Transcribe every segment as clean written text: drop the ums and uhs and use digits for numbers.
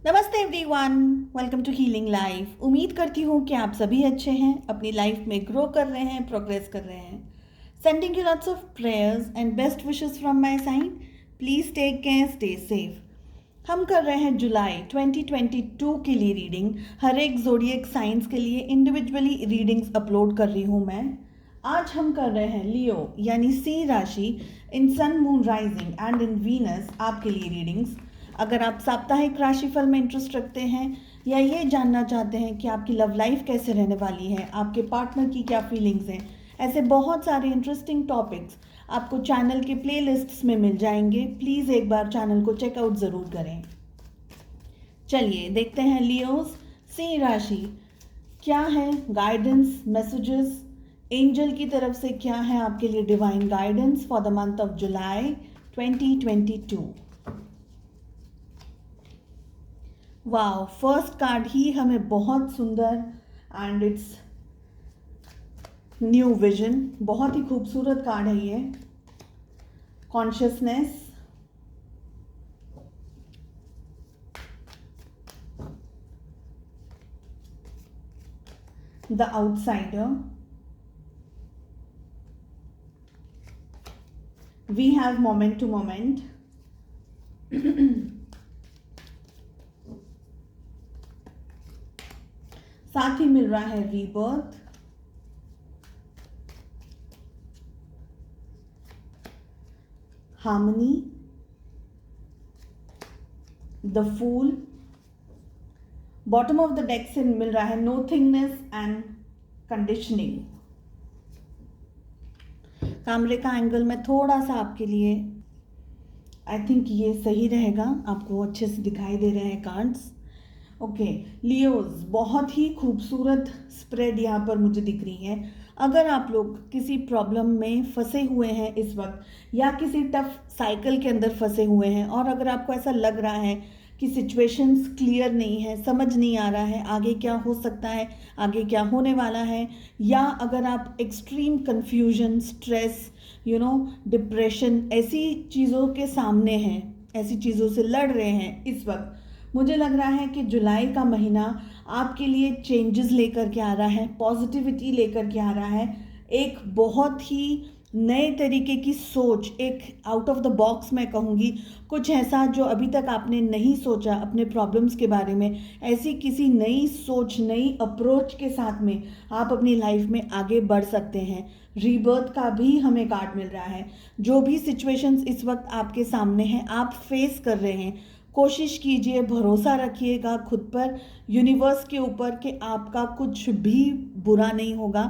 नमस्ते everyone, welcome to healing life. उम्मीद करती हूँ कि आप सभी अच्छे हैं, अपनी लाइफ में ग्रो कर रहे हैं, प्रोग्रेस कर रहे हैं। Sending you lots of prayers and best wishes from my side. Please take care, stay safe. हम कर रहे हैं जुलाई 2022 के लिए रीडिंग। हर एक ज़ोडिएक साइंस के लिए इंडिविजुअली रीडिंग्स अपलोड कर रही हूँ मैं। आज हम कर रहे हैं लियो यानी सी राशि in sun moon rising and in Venus आपके लिए रीडिंग्स। अगर आप साप्ताहिक राशिफल में इंटरेस्ट रखते हैं या ये जानना चाहते हैं कि आपकी लव लाइफ कैसे रहने वाली है, आपके पार्टनर की क्या फीलिंग्स हैं, ऐसे बहुत सारे इंटरेस्टिंग टॉपिक्स आपको चैनल के प्लेलिस्ट्स में मिल जाएंगे। प्लीज़ एक बार चैनल को चेकआउट ज़रूर करें। चलिए देखते हैं लियोस सिंह राशि क्या है गाइडेंस मैसेजेस एंजल की तरफ से, क्या है आपके लिए divine guidance for the month of July 2022। Wow, first card ही हमें बहुत सुंदर एंड इट्स न्यू विजन, बहुत ही खूबसूरत कार्ड है ये। Consciousness, the outsider, we have moment to moment, साथ ही मिल रहा है rebirth, harmony, the fool. Bottom of the deck से मिल रहा है नोथिंगनेस एंड कंडीशनिंग। कैमरे का एंगल में थोड़ा सा आपके लिए आई थिंक ये सही रहेगा, आपको अच्छे से दिखाई दे रहे हैं कार्ड्स। ओके लियोज, बहुत ही खूबसूरत स्प्रेड यहाँ पर मुझे दिख रही है। अगर आप लोग किसी प्रॉब्लम में फंसे हुए हैं इस वक्त या किसी टफ साइकिल के अंदर फंसे हुए हैं और अगर आपको ऐसा लग रहा है कि सिचुएशंस क्लियर नहीं है, समझ नहीं आ रहा है आगे क्या हो सकता है, आगे क्या होने वाला है, या अगर आप एक्सट्रीम कंफ्यूजन, स्ट्रेस, डिप्रेशन ऐसी चीज़ों के सामने हैं, ऐसी चीज़ों से लड़ रहे हैं इस वक्त, मुझे लग रहा है कि जुलाई का महीना आपके लिए चेंजेस लेकर के आ रहा है, पॉजिटिविटी लेकर के आ रहा है। एक बहुत ही नए तरीके की सोच, एक आउट ऑफ द बॉक्स मैं कहूँगी, कुछ ऐसा जो अभी तक आपने नहीं सोचा अपने प्रॉब्लम्स के बारे में, ऐसी किसी नई सोच, नई अप्रोच के साथ में आप अपनी लाइफ में आगे बढ़ सकते हैं। रीबर्थ का भी हमें कार्ड मिल रहा है। जो भी सिचुएशंस इस वक्त आपके सामने हैं, आप फेस कर रहे हैं, कोशिश कीजिए, भरोसा रखिएगा खुद पर, यूनिवर्स के ऊपर, कि आपका कुछ भी बुरा नहीं होगा।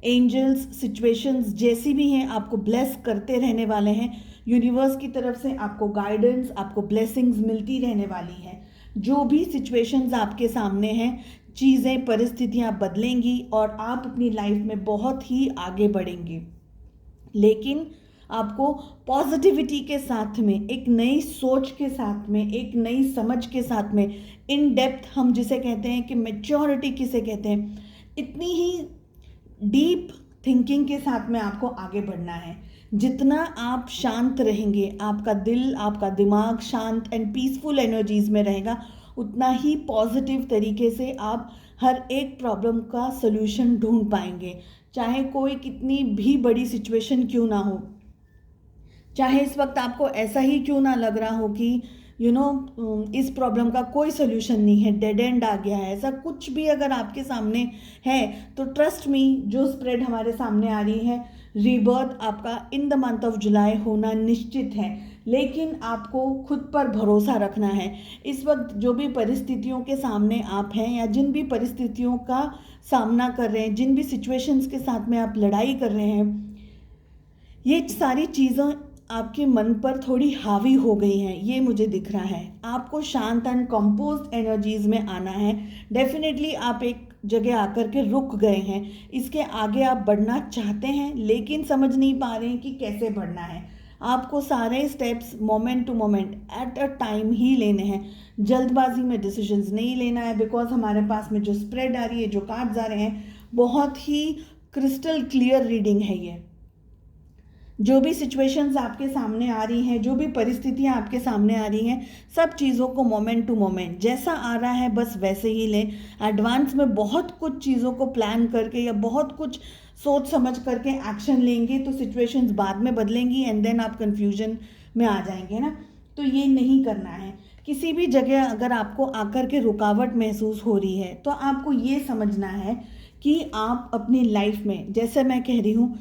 एंजल्स सिचुएशंस जैसी भी हैं आपको ब्लेस करते रहने वाले हैं। यूनिवर्स की तरफ से आपको गाइडेंस, आपको ब्लेसिंग्स मिलती रहने वाली हैं। जो भी सिचुएशंस आपके सामने हैं, चीज़ें, परिस्थितियां बदलेंगी और आप अपनी लाइफ में बहुत ही आगे बढ़ेंगे। लेकिन आपको पॉजिटिविटी के साथ में, एक नई सोच के साथ में, एक नई समझ के साथ में, इन डेप्थ हम जिसे कहते हैं कि मैच्योरिटी किसे कहते हैं, इतनी ही डीप थिंकिंग के साथ में आपको आगे बढ़ना है। जितना आप शांत रहेंगे, आपका दिल, आपका दिमाग शांत एंड पीसफुल एनर्जीज में रहेगा, उतना ही पॉजिटिव तरीके से आप हर एक प्रॉब्लम का सल्यूशन ढूंढ पाएंगे। चाहे कोई कितनी भी बड़ी सिचुएशन क्यों ना हो, चाहे इस वक्त आपको ऐसा ही क्यों ना लग रहा हो कि इस प्रॉब्लम का कोई सोल्यूशन नहीं है, डेड एंड आ गया है, ऐसा कुछ भी अगर आपके सामने है तो ट्रस्ट मी, जो स्प्रेड हमारे सामने आ रही है, रीबर्थ आपका इन द मंथ ऑफ जुलाई होना निश्चित है। लेकिन आपको खुद पर भरोसा रखना है। इस वक्त जो भी परिस्थितियों के सामने आप हैं या जिन भी परिस्थितियों का सामना कर रहे हैं, जिन भी सिचुएशंस के साथ में आप लड़ाई कर रहे हैं, ये सारी चीज़ें आपके मन पर थोड़ी हावी हो गई हैं, ये मुझे दिख रहा है। आपको शांत एंड कंपोज्ड एनर्जीज में आना है। डेफिनेटली आप एक जगह आकर के रुक गए हैं, इसके आगे आप बढ़ना चाहते हैं लेकिन समझ नहीं पा रहे हैं कि कैसे बढ़ना है। आपको सारे steps moment to moment at a time ही लेने हैं, जल्दबाजी में डिसीजंस नहीं लेना है। बिकॉज हमारे पास में जो स्प्रेड आ रही है, जो कार्ड्स आ रहे हैं, बहुत ही क्रिस्टल क्लियर रीडिंग है ये। जो भी सिचुएशंस आपके सामने आ रही हैं, जो भी परिस्थितियां आपके सामने आ रही हैं, सब चीज़ों को मोमेंट टू मोमेंट जैसा आ रहा है बस वैसे ही लें। एडवांस में बहुत कुछ चीज़ों को प्लान करके या बहुत कुछ सोच समझ करके एक्शन लेंगे तो सिचुएशंस बाद में बदलेंगी एंड देन आप कन्फ्यूजन में आ जाएंगे ना। तो ये नहीं करना है। किसी भी जगह अगर आपको आकर के रुकावट महसूस हो रही है तो आपको ये समझना है कि आप अपनी लाइफ में, जैसे मैं कह रही हूँ,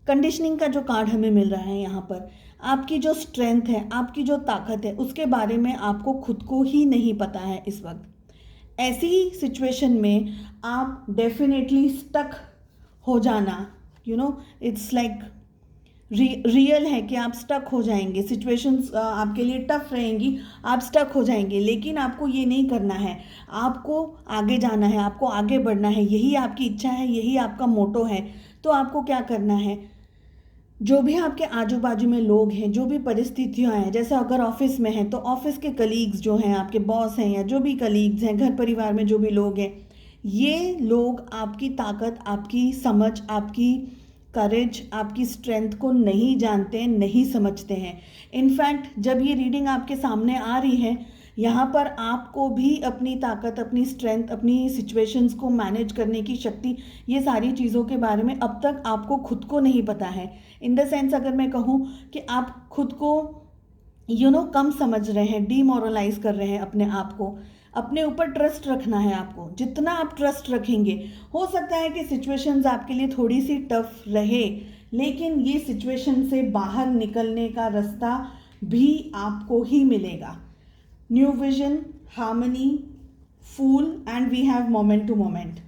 कंडीशनिंग का जो कार्ड हमें मिल रहा है यहाँ पर, आपकी जो स्ट्रेंथ है, आपकी जो ताकत है, उसके बारे में आपको खुद को ही नहीं पता है इस वक्त। ऐसी सिचुएशन में आप डेफिनेटली स्टक हो जाना, इट्स लाइक रियल है कि आप स्टक हो जाएंगे। सिचुएशंस आपके लिए टफ रहेंगी, आप स्टक हो जाएंगे, लेकिन आपको ये नहीं करना है। आपको आगे जाना है, आपको आगे बढ़ना है, यही आपकी इच्छा है, यही आपका मोटो है। तो आपको क्या करना है, जो भी आपके आजू बाजू में लोग हैं, जो भी परिस्थितियाँ हैं, जैसे अगर ऑफिस में हैं तो ऑफिस के कलीग्स जो हैं, आपके बॉस हैं या जो भी कलीग्स हैं, घर परिवार में जो भी लोग हैं, ये लोग आपकी ताकत, आपकी समझ, आपकी करेज, आपकी स्ट्रेंथ को नहीं जानते हैं, नहीं समझते हैं। इनफैक्ट जब ये रीडिंग आपके सामने आ रही है, यहाँ पर आपको भी अपनी ताकत, अपनी स्ट्रेंथ, अपनी सिचुएशंस को मैनेज करने की शक्ति, ये सारी चीज़ों के बारे में अब तक आपको खुद को नहीं पता है। इन द सेंस अगर मैं कहूँ कि आप खुद को कम समझ रहे हैं, डीमोरलाइज कर रहे हैं अपने आप को। अपने ऊपर ट्रस्ट रखना है आपको। जितना आप ट्रस्ट रखेंगे, हो सकता है कि सिचुएशंस आपके लिए थोड़ी सी टफ रहे, लेकिन ये सिचुएशन से बाहर निकलने का रास्ता भी आपको ही मिलेगा। New vision, harmony, fool and we have moment to moment.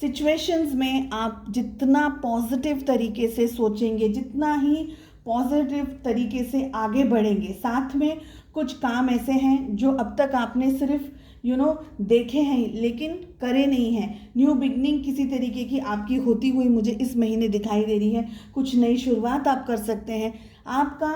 Situations में आप जितना पॉजिटिव तरीके से सोचेंगे, जितना ही पॉजिटिव तरीके से आगे बढ़ेंगे, साथ में कुछ काम ऐसे हैं जो अब तक आपने सिर्फ देखे हैं लेकिन करे नहीं हैं। न्यू बिगनिंग किसी तरीके की आपकी होती हुई मुझे इस महीने दिखाई दे रही है। कुछ नई शुरुआत आप कर सकते हैं। आपका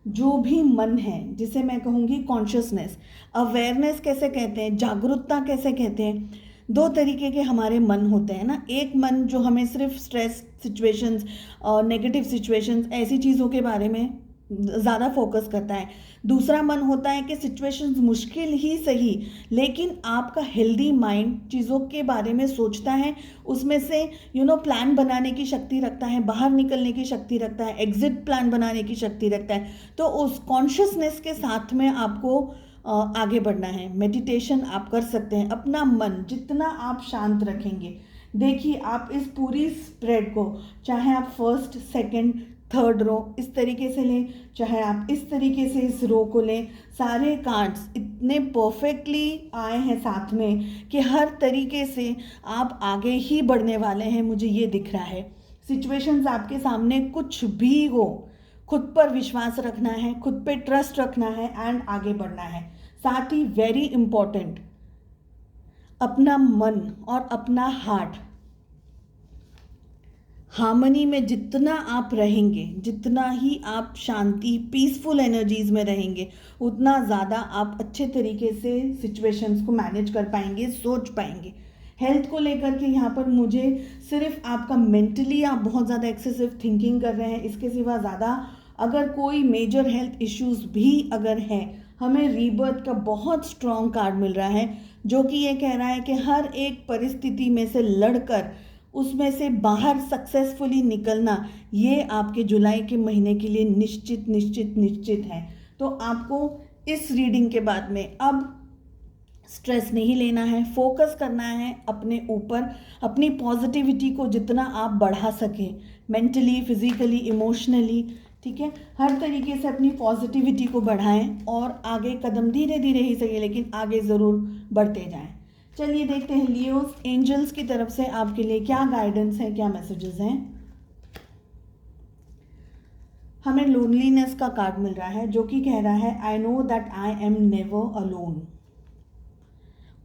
जो भी मन है, जिसे मैं कहूँगी कॉन्शियसनेस, अवेयरनेस कैसे कहते हैं, जागरूकता कैसे कहते हैं, दो तरीके के हमारे मन होते हैं ना। एक मन जो हमें सिर्फ स्ट्रेस सिचुएशंस और नेगेटिव सिचुएशंस, ऐसी चीज़ों के बारे में ज़्यादा फोकस करता है। दूसरा मन होता है कि सिचुएशंस मुश्किल ही सही, लेकिन आपका हेल्दी माइंड चीज़ों के बारे में सोचता है, उसमें से प्लान बनाने की शक्ति रखता है, बाहर निकलने की शक्ति रखता है, एग्जिट प्लान बनाने की शक्ति रखता है। तो उस कॉन्शियसनेस के साथ में आपको आगे बढ़ना है। मेडिटेशन आप कर सकते हैं। अपना मन जितना आप शांत रखेंगे, देखिए आप इस पूरी स्प्रेड को, चाहे आप फर्स्ट, सेकंड, थर्ड रो इस तरीके से लें, चाहे आप इस तरीके से इस रो को लें, सारे कार्ड्स इतने परफेक्टली आए हैं साथ में कि हर तरीके से आप आगे ही बढ़ने वाले हैं, मुझे ये दिख रहा है। सिचुएशंस आपके सामने कुछ भी हो, खुद पर विश्वास रखना है, खुद पे ट्रस्ट रखना है एंड आगे बढ़ना है। साथ ही वेरी इम्पॉर्टेंट, अपना मन और अपना हार्ट हार्मनी में जितना आप रहेंगे, जितना ही आप शांति, पीसफुल एनर्जीज में रहेंगे, उतना ज़्यादा आप अच्छे तरीके से सिचुएशंस को मैनेज कर पाएंगे, सोच पाएंगे। हेल्थ को लेकर के यहाँ पर मुझे सिर्फ आपका मेंटली आप बहुत ज़्यादा एक्सेसिव थिंकिंग कर रहे हैं, इसके सिवा ज़्यादा अगर कोई मेजर हेल्थ इश्यूज भी अगर है, हमें रीबर्थ का बहुत स्ट्रॉन्ग कार्ड मिल रहा है जो कि ये कह रहा है कि हर एक परिस्थिति में से लड़कर उसमें से बाहर सक्सेसफुली निकलना, ये आपके जुलाई के महीने के लिए निश्चित निश्चित निश्चित है। तो आपको इस रीडिंग के बाद में अब स्ट्रेस नहीं लेना है, फोकस करना है अपने ऊपर, अपनी पॉजिटिविटी को जितना आप बढ़ा सकें, मेंटली, फिजिकली, इमोशनली, ठीक है, हर तरीके से अपनी पॉजिटिविटी को बढ़ाएं और आगे कदम धीरे धीरे ही सही लेकिन आगे ज़रूर बढ़ते जाएं। चलिए देखते हैं लियोस, एंजल्स की तरफ से आपके लिए क्या गाइडेंस है, क्या मैसेजेस हैं। हमें लोनलीनेस का कार्ड मिल रहा है जो कि कह रहा है I know that I am never alone.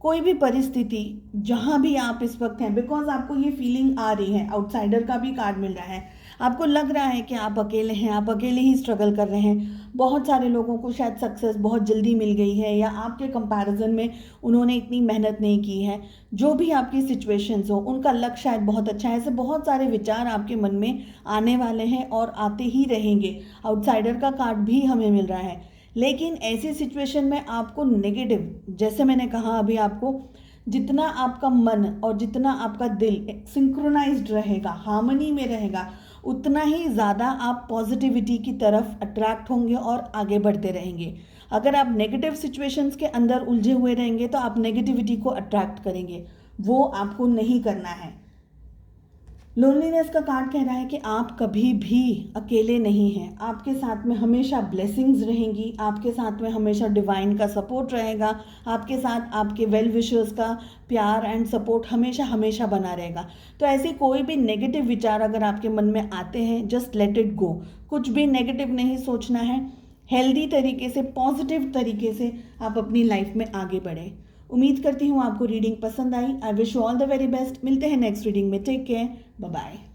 कोई भी परिस्थिति जहां भी आप इस वक्त हैं, बिकॉज आपको ये फीलिंग आ रही है, आउटसाइडर का भी कार्ड मिल रहा है, आपको लग रहा है कि आप अकेले हैं, आप अकेले ही स्ट्रगल कर रहे हैं। बहुत सारे लोगों को शायद सक्सेस बहुत जल्दी मिल गई है या आपके कंपैरिजन में उन्होंने इतनी मेहनत नहीं की है। जो भी आपकी सिचुएशंस हो, उनका लक शायद बहुत अच्छा है। ऐसे बहुत सारे विचार आपके मन में आने वाले हैं और आते ही रहेंगे। आउटसाइडर का कार्ड भी हमें मिल रहा है। लेकिन ऐसी सिचुएशन में आपको नेगेटिव, जैसे मैंने कहा अभी आपको, जितना आपका मन और जितना आपका दिल सिंक्रोनाइज्ड रहेगा, हार्मनी में रहेगा, उतना ही ज़्यादा आप पॉजिटिविटी की तरफ अट्रैक्ट होंगे और आगे बढ़ते रहेंगे। अगर आप नेगेटिव सिचुएशंस के अंदर उलझे हुए रहेंगे तो आप नेगेटिविटी को अट्रैक्ट करेंगे, वो आपको नहीं करना है। लोनलीनेस का कार्ड कह रहा है कि आप कभी भी अकेले नहीं हैं, आपके साथ में हमेशा ब्लेसिंग्स रहेंगी, आपके साथ में हमेशा डिवाइन का सपोर्ट रहेगा, आपके साथ आपके वेल विशर्स का प्यार एंड सपोर्ट हमेशा हमेशा बना रहेगा। तो ऐसे कोई भी नेगेटिव विचार अगर आपके मन में आते हैं, जस्ट लेट इट गो। कुछ भी नेगेटिव नहीं सोचना है, हेल्दी तरीके से, पॉजिटिव तरीके से आप अपनी लाइफ में आगे बढ़ें। उम्मीद करती हूँ आपको रीडिंग पसंद आई। I wish you all the very best. मिलते हैं नेक्स्ट रीडिंग में। Take care, bye bye.